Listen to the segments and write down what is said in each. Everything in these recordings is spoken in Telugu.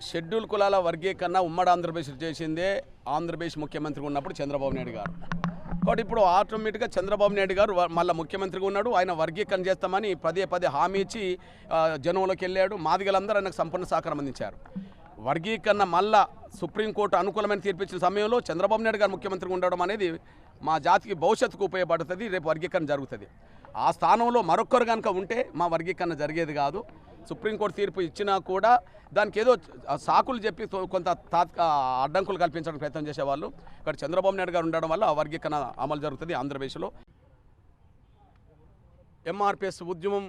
షెడ్యూల్ కులాల వర్గీకరణ ఉమ్మడి ఆంధ్రప్రదేశ్ చేసిందే ఆంధ్రప్రదేశ్ ముఖ్యమంత్రిగా ఉన్నప్పుడు చంద్రబాబు నాయుడు గారు. కాబట్టి ఇప్పుడు ఆటోమేటిక్గా చంద్రబాబు నాయుడు గారు మళ్ళీ ముఖ్యమంత్రిగా ఉన్నాడు. ఆయన వర్గీకరణ చేస్తామని పదే పదే హామీ ఇచ్చి జనంలోకి వెళ్ళాడు. మాదిగలందరూ ఆయనకు సంపూర్ణ సహకారం అందించారు. వర్గీకరణ మళ్ళా సుప్రీంకోర్టు అనుకూలమైన తీర్పిచ్చిన సమయంలో చంద్రబాబు నాయుడు గారు ముఖ్యమంత్రిగా ఉండడం అనేది మా జాతికి భవిష్యత్తుకు ఉపయోగపడుతుంది. రేపు వర్గీకరణ జరుగుతుంది. ఆ స్థానంలో మరొకరు కనుక ఉంటే మా వర్గీకరణ జరిగేది కాదు. సుప్రీంకోర్టు తీర్పు ఇచ్చినా కూడా దానికి ఏదో సాకులు చెప్పి కొంత అడ్డంకులు కల్పించడానికి ప్రయత్నం చేసేవాళ్ళు. ఇక్కడ చంద్రబాబు నాయుడు గారు ఉండడం వల్ల ఆ వర్గీకరణ అమలు జరుగుతుంది ఆంధ్రప్రదేశ్లో. ఎంఆర్పిఎస్ ఉద్యమం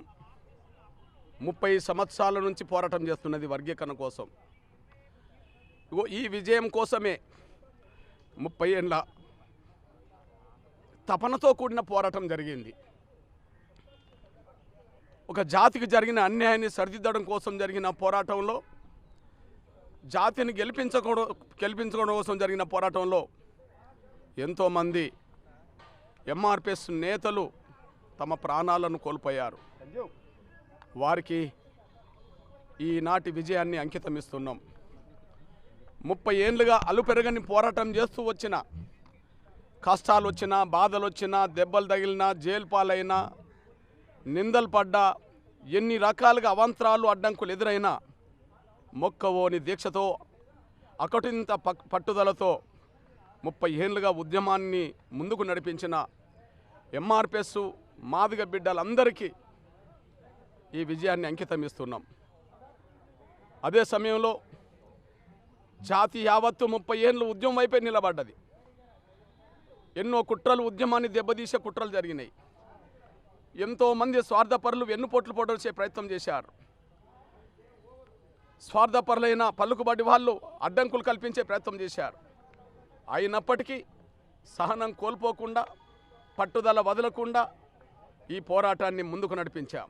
30 సంవత్సరాల నుంచి పోరాటం చేస్తున్నది వర్గీకరణ కోసం. ఈ విజయం కోసమే 30 ఏళ్ళ తపనతో కూడిన పోరాటం జరిగింది. ఒక జాతికి జరిగిన అన్యాయాన్ని సరిదిద్దడం కోసం జరిగిన పోరాటంలో, జాతిని గెలిపించుకోవడం కోసం జరిగిన పోరాటంలో ఎంతోమంది ఎంఆర్పిఎస్ నేతలు తమ ప్రాణాలను కోల్పోయారు. వారికి ఈనాటి విజయాన్ని అంకితం ఇస్తున్నాం. 30 ఏళ్ళుగా అలుపెరగని పోరాటం చేస్తూ వచ్చిన, కష్టాలు వచ్చినా, బాధలు వచ్చినా, దెబ్బలు తగిలినా, జైలు పాలైనా, నిందలు పడ్డా, ఎన్ని రకాలుగా అవాంతరాలు అడ్డంకులు ఎదురైనా మొక్కవోని దీక్షతో, అకటింత పట్టుదలతో 30 ఏళ్ళుగా ఉద్యమాన్ని ముందుకు నడిపించిన ఎంఆర్పిఎస్ మాదిగ బిడ్డలందరికీ ఈ విజయాన్ని అంకితం ఇస్తున్నాం. అదే సమయంలో జాతి యావత్తు 30 ఏళ్ళు ఉద్యమం వైపే నిలబడ్డది. ఎన్నో కుట్రలు, ఉద్యమాన్ని దెబ్బతీసే కుట్రలు జరిగినాయి. ఎంతోమంది స్వార్థపరులు వెన్నుపోట్లు పొడవచ్చే ప్రయత్నం చేశారు. స్వార్థపరులైన పలుకుబడి వాళ్ళు అడ్డంకులు కల్పించే ప్రయత్నం చేశారు. అయినప్పటికీ సహనం కోల్పోకుండా, పట్టుదల వదలకుండా ఈ పోరాటాన్ని ముందుకు నడిపించాం.